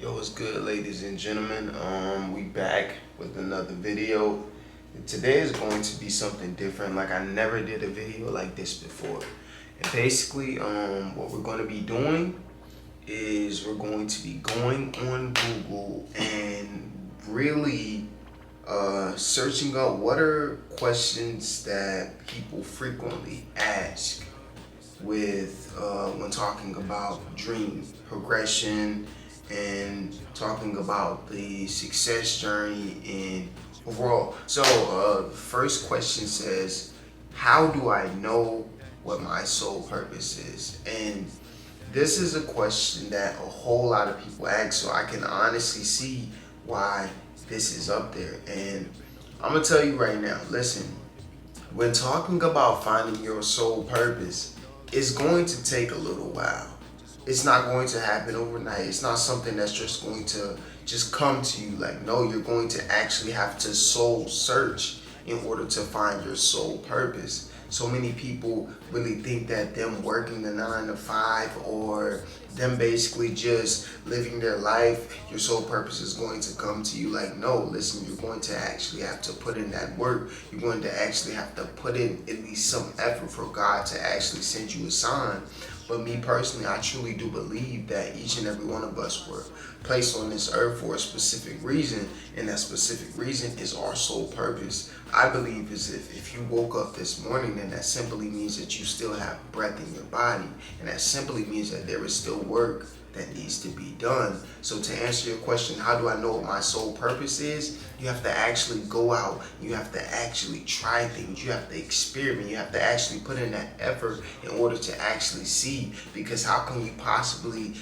Yo, what's good, ladies and gentlemen? We back with another video. Today is going to be something different. Like, I never did a video like this before. And basically, what we're going to be doing is we're going to be going on Google and really searching up what are questions that people frequently ask with when talking about dream progression and talking about the success journey and overall. So the first question says, how do I know what my soul purpose is? And this is a question that a whole lot of people ask, so I can honestly see why this is up there. And I'm gonna tell you right now, listen, when talking about finding your soul purpose, it's going to take a little while. It's not going to happen overnight. It's not something that's just going to just come to you. Like, no, you're going to actually have to soul search in order to find your soul purpose. So many people really think that them working the 9 to 5 or them basically just living their life, your soul purpose is going to come to you. Like, no, listen, you're going to actually have to put in that work. You're going to actually have to put in at least some effort for God to actually send you a sign. But me personally, I truly do believe that each and every one of us were placed on this earth for a specific reason, and that specific reason is our soul purpose. I believe is if you woke up this morning, then that simply means that you still have breath in your body, and that simply means that there is still work that needs to be done. So to answer your question, how do I know what my soul purpose is? You have to actually go out. You have to actually try things. You have to experiment. You have to actually put in that effort in order to actually see. Because how can you possibly,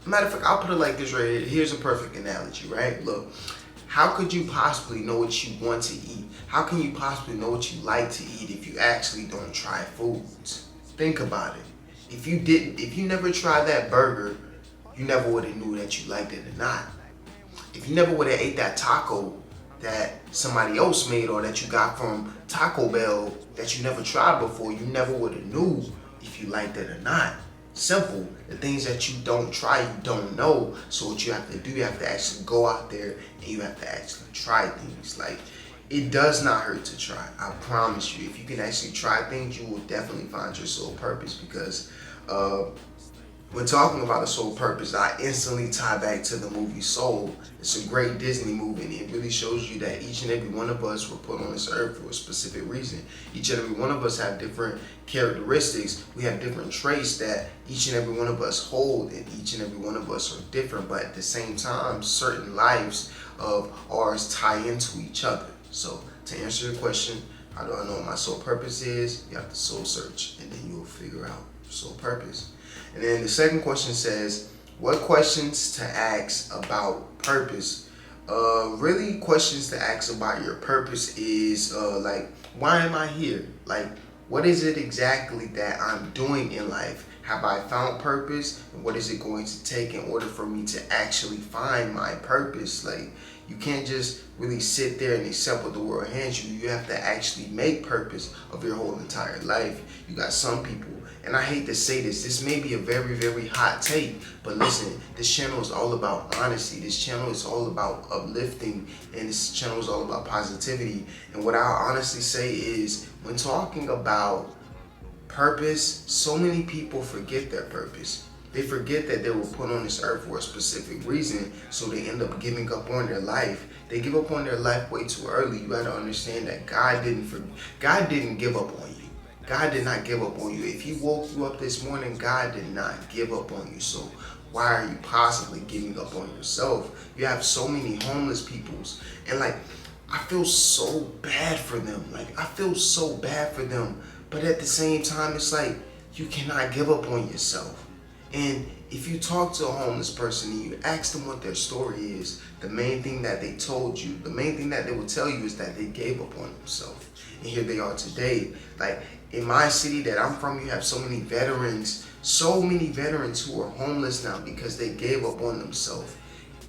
matter of fact, I'll put it like this right here. Here's a perfect analogy, right? Look, how could you possibly know what you want to eat? How can you possibly know what you like to eat if you actually don't try foods? Think about it. If you never tried that burger, you never would have knew that you liked it or not. If you never would have ate that taco that somebody else made or that you got from Taco Bell that you never tried before, you never would have knew if you liked it or not. Simple. The things that you don't try, you don't know. So what you have to do, you have to actually go out there and you have to actually try things. Like, it does not hurt to try. I promise you. If you can actually try things, you will definitely find your soul purpose. Because when talking about a soul purpose, I instantly tie back to the movie Soul. It's a great Disney movie, and it really shows you that each and every one of us were put on this earth for a specific reason. Each and every one of us have different characteristics. We have different traits that each and every one of us hold, and each and every one of us are different, but at the same time, certain lives of ours tie into each other. So to answer your question, how do I know what my soul purpose is? You have to soul search, and then you'll figure out your soul purpose. And then the second question says, what questions to ask about purpose? Really questions to ask about your purpose is like, why am I here? Like, what is it exactly that I'm doing in life? Have I found purpose? And what is it going to take in order for me to actually find my purpose? Like, you can't just really sit there and accept what the world hands you. You have to actually make purpose of your whole entire life. You got some people, and I hate to say this may be a very, very hot take, but listen, this channel is all about honesty. This channel is all about uplifting, and this channel is all about positivity. And what I honestly say is, when talking about purpose, so many people forget their purpose. They forget that they were put on this earth for a specific reason, so they end up giving up on their life. They give up on their life way too early. You gotta understand that God didn't give up on you. God did not give up on you. If He woke you up this morning, God did not give up on you. So why are you possibly giving up on yourself? You have so many homeless peoples, and like, I feel so bad for them. Like, I feel so bad for them. But at the same time, it's like, you cannot give up on yourself. And if you talk to a homeless person and you ask them what their story is, the main thing that they told you, the main thing that they will tell you is that they gave up on themselves. And here they are today. Like, in my city that I'm from, you have so many veterans who are homeless now because they gave up on themselves.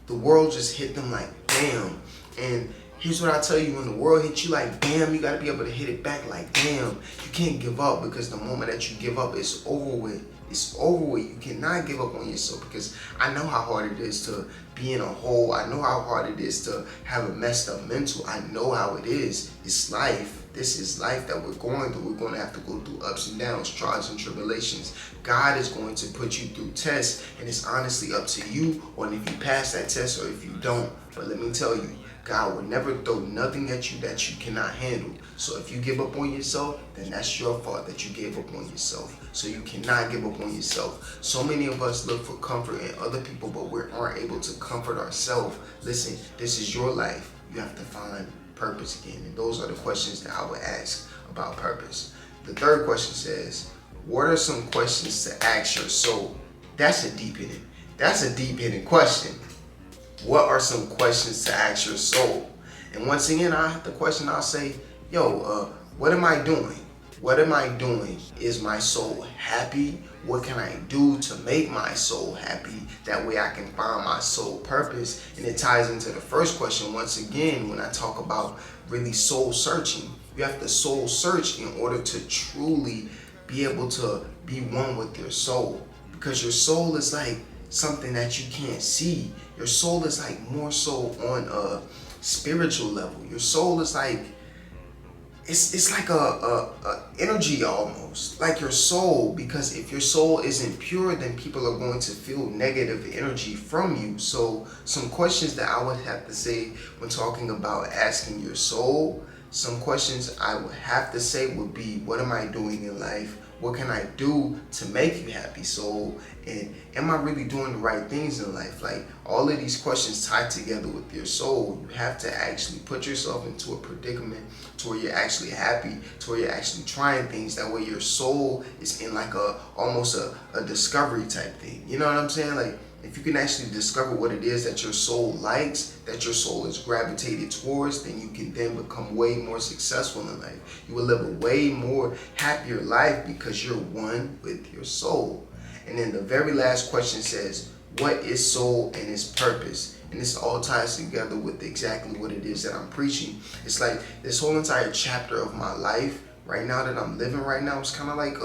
The world just hit them like bam. And here's what I tell you, when the world hits you like bam, you gotta be able to hit it back like damn. You can't give up, because the moment that you give up, it's over with. It's over with. You cannot give up on yourself, because I know how hard it is to be in a hole. I know how hard it is to have a messed up mental. I know how it is. It's life. This is life that we're going through. We're going to have to go through ups and downs, trials and tribulations. God is going to put you through tests, and it's honestly up to you on if you pass that test or if you don't. But let me tell you, God will never throw nothing at you that you cannot handle. So if you give up on yourself, then that's your fault that you gave up on yourself. So you cannot give up on yourself. So many of us look for comfort in other people, but we aren't able to comfort ourselves. Listen, this is your life. You have to find purpose again. And those are the questions that I would ask about purpose. The third question says, what are some questions to ask your soul? That's a deep hitting question. What are some questions to ask your soul? And once again, I'll say, what am I doing? What am I doing? Is my soul happy? What can I do to make my soul happy? That way I can find my soul purpose. And it ties into the first question once again when I talk about really soul searching. You have to soul search in order to truly be able to be one with your soul. Because your soul is like something that you can't see. Your soul is like more so on a spiritual level. Your soul is like, it's like a energy almost, like your soul, because if your soul isn't pure, then people are going to feel negative energy from you. So some questions that I would have to say when talking about asking your soul, some questions I would have to say would be, what am I doing in life? What can I do to make you happy, soul? And am I really doing the right things in life? Like, all of these questions tie together with your soul. You have to actually put yourself into a predicament to where you're actually happy, to where you're actually trying things. That way your soul is in like almost a discovery type thing. You know what I'm saying? Like, if you can actually discover what it is that your soul likes, that your soul is gravitated towards, then you can then become way more successful in life. You will live a way more happier life because you're one with your soul. And then the very last question says, what is soul and its purpose? And this all ties together with exactly what it is that I'm preaching. It's like this whole entire chapter of my life right now that I'm living right now, it's kind of like,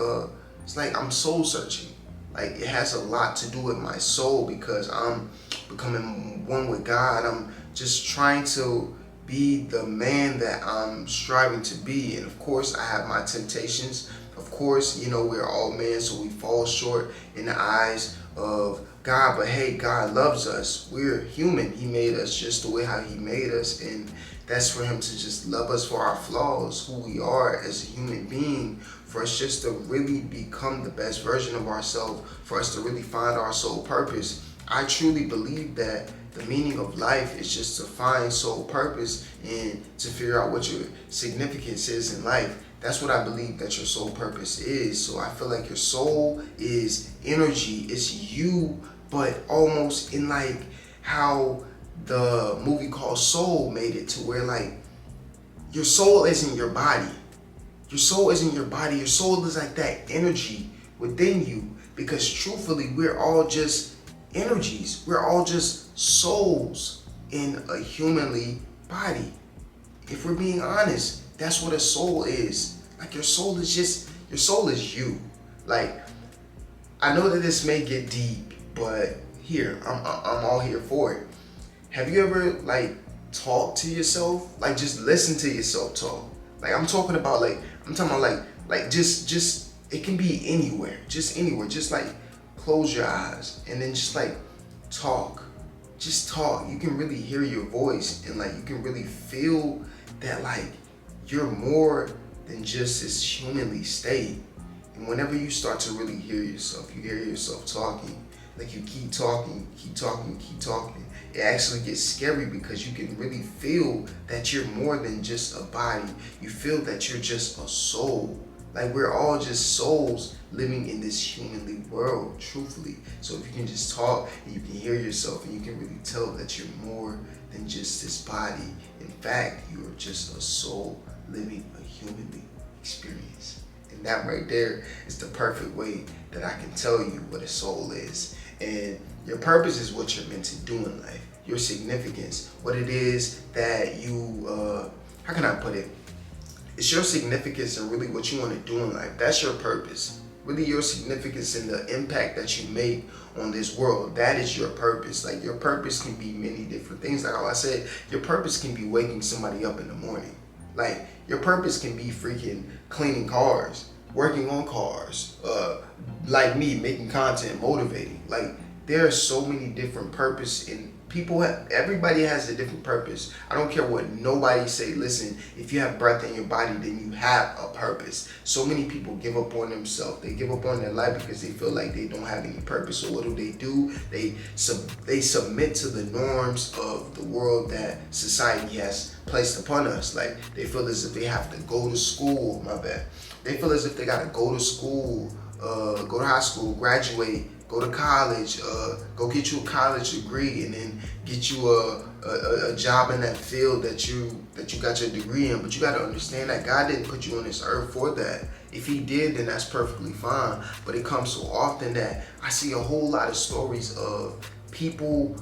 it's like I'm soul searching. Like, it has a lot to do with my soul because I'm becoming one with God. I'm just trying to be the man that I'm striving to be. And of course, I have my temptations. Of course, we're all men, so we fall short in the eyes of God. But hey, God loves us. We're human. He made us just the way how he made us. And that's for him to just love us for our flaws, who we are as a human being, for us just to really become the best version of ourselves, for us to really find our soul purpose. I truly believe that the meaning of life is just to find soul purpose and to figure out what your significance is in life. That's what I believe that your soul purpose is. So I feel like your soul is energy. It's you, but almost in like how the movie called Soul made it to where like your soul isn't your body. Your soul isn't your body. Your soul is like that energy within you, because truthfully, we're all just energies. We're all just souls in a humanly body. If we're being honest, that's what a soul is. Like, your soul is you. Like, I know that this may get deep, but here, I'm all here for it. Have you ever like talked to yourself? Like, just listen to yourself talk. Like, I'm talking about like just it can be anywhere. Just anywhere. Just like close your eyes and then just like talk. Just talk. You can really hear your voice, and like you can really feel that like you're more than just this humanly state. And whenever you start to really hear yourself, you hear yourself talking, like you keep talking, it actually gets scary because you can really feel that you're more than just a body. You feel that you're just a soul. Like, we're all just souls living in this humanly world, truthfully. So if you can just talk and you can hear yourself and you can really tell that you're more than just this body. In fact, you are just a soul living a humanly experience. And that right there is the perfect way that I can tell you what a soul is. And your purpose is what you're meant to do in life. Your significance, what it is that you, how can I put it? It's your significance and really what you want to do in life. That's your purpose. really your significance and the impact that you make on this world. That is your purpose. Like, your purpose can be many different things. Like how I said, your purpose can be waking somebody up in the morning. Like, your purpose can be freaking cleaning cars, working on cars, like me, making content, motivating. Like, there are so many different purpose in people. Everybody has a different purpose. I don't care what nobody say. Listen, if you have breath in your body, then you have a purpose. So many people give up on themselves. They give up on their life because they feel like they don't have any purpose. So what do? They submit to the norms of the world that society has placed upon us. Like, they feel as if they have to go to school. My bad. They feel as if they gotta go to school, go to high school, graduate, go to college, go get you a college degree, and then get you a job in that field that you got your degree in. But you got to understand that God didn't put you on this earth for that. If he did, then that's perfectly fine. But it comes so often that I see a whole lot of stories of people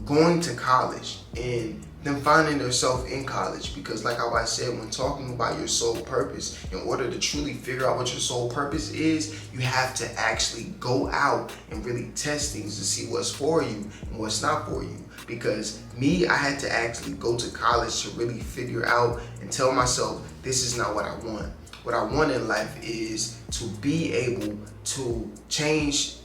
going to college and them finding themselves in college, because like how I said, when talking about your soul purpose, in order to truly figure out what your soul purpose is, you have to actually go out and really test things to see what's for you and what's not for you. Because me, I had to actually go to college to really figure out and tell myself, this is not what I want. What I want in life is to be able to change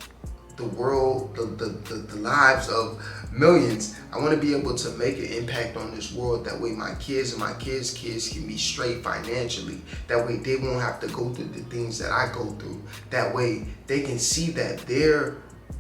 the world, the lives of millions. I want to be able to make an impact on this world. That way my kids and my kids' kids can be straight financially. That way they won't have to go through the things that I go through. That way they can see that their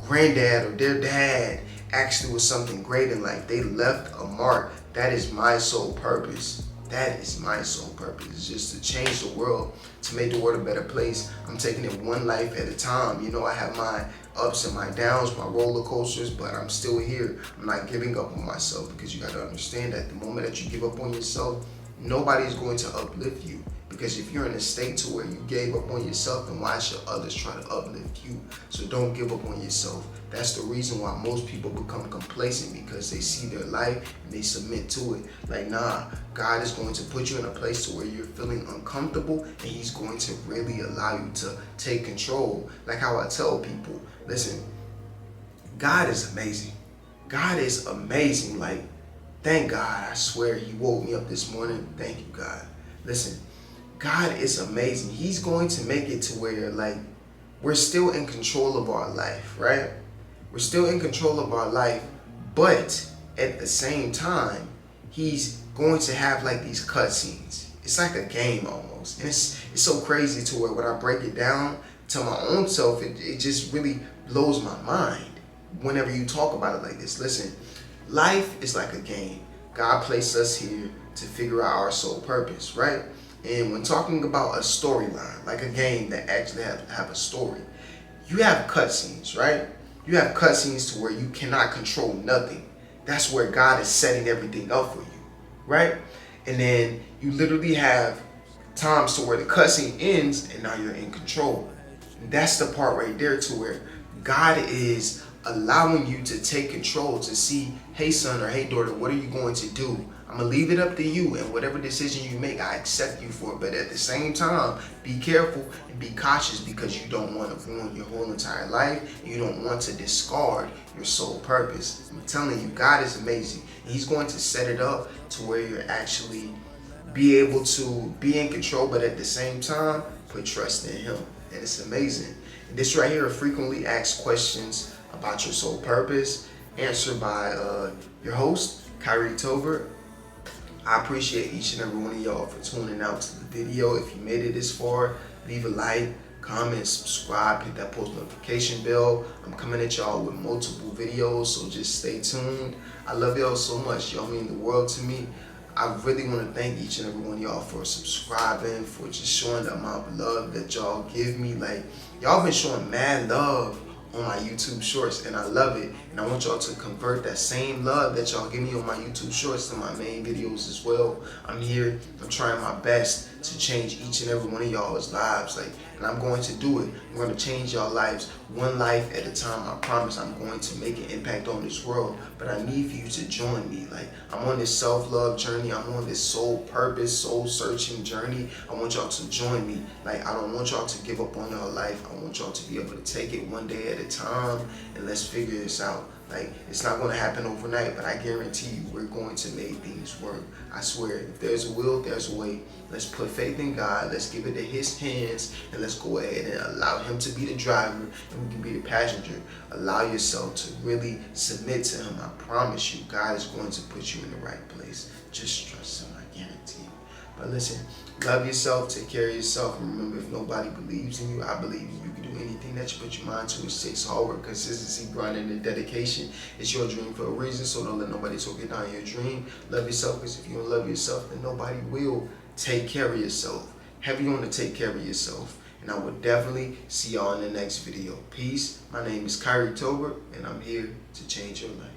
granddad or their dad actually was something great in life. They left a mark. That is my sole purpose. That is my sole purpose. It's just to change the world, to make the world a better place. I'm taking it one life at a time. You know, I have my ups and my downs, my roller coasters, but I'm still here. I'm not giving up on myself, because you got to understand that the moment that you give up on yourself, nobody is going to uplift you. Because if you're in a state to where you gave up on yourself, then why should others try to uplift you? So don't give up on yourself. That's the reason why most people become complacent, because they see their life and they submit to it. Like, nah, God is going to put you in a place to where you're feeling uncomfortable, and he's going to really allow you to take control. Like how I tell people, listen, God is amazing. God is amazing. Like, thank God, I swear, he woke me up this morning. Thank you, God. Listen, God is amazing. He's going to make it to where, like, we're still in control of our life, right? We're still in control of our life, but at the same time, he's going to have like these cutscenes. It's like a game almost. And it's so crazy to where when I break it down to my own self, it just really blows my mind whenever you talk about it like this. Listen, life is like a game. God placed us here to figure out our soul purpose, right? And when talking about a storyline, like a game that actually have a story, you have cutscenes, right? You have cutscenes to where you cannot control nothing. That's where God is setting everything up for you, right? And then you literally have times to where the cutscene ends and now you're in control. And that's the part right there to where God is allowing you to take control, to see, hey son or hey daughter, what are you going to do? I'm going to leave it up to you, and whatever decision you make, I accept you for it. But at the same time, be careful and be cautious, because you don't want to ruin your whole entire life. You don't want to discard your sole purpose. I'm telling you, God is amazing. And he's going to set it up to where you're actually be able to be in control, but at the same time, put trust in him. And it's amazing. And this right here are frequently asked questions about your soul purpose, answered by your host, Kyrie Tolbert. I appreciate each and every one of y'all for tuning out to the video. If you made it this far, leave a like, comment, subscribe, hit that post notification bell. I'm coming at y'all with multiple videos, so just stay tuned. I love y'all so much. Y'all mean the world to me. I really want to thank each and every one of y'all for subscribing, for just showing the amount of love that y'all give me. Like, y'all been showing mad love on my YouTube shorts, and I love it. And I want y'all to convert that same love that y'all give me on my YouTube shorts to my main videos as well. I'm here, I'm trying my best to change each and every one of y'all's lives, and I'm going to do it. I'm going to change y'all lives one life at a time. I promise I'm going to make an impact on this world, but I need for you to join me. I'm on this self-love journey. I'm on this soul purpose, soul searching journey. I want y'all to join me. I don't want y'all to give up on your life. I want y'all to be able to take it one day at a time, and let's figure this out. It's not going to happen overnight, but I guarantee you we're going to make things work. I swear, if there's a will, there's a way. Let's put faith in God. Let's give it to His hands, and let's go ahead and allow Him to be the driver, and we can be the passenger. Allow yourself to really submit to Him. I promise you, God is going to put you in the right place. Just trust Him, I guarantee you. But listen, love yourself, take care of yourself, and remember, if nobody believes in you, I believe in you. You can do anything that you put your mind to. It takes hard work, consistency, grinding, and dedication. It's your dream for a reason, so don't let nobody talk you down your dream. Love yourself, because if you don't love yourself, then nobody will. Take care of yourself. Heavy on to take care of yourself. And I will definitely see y'all in the next video. Peace. My name is Kyrie Tolbert, and I'm here to change your life.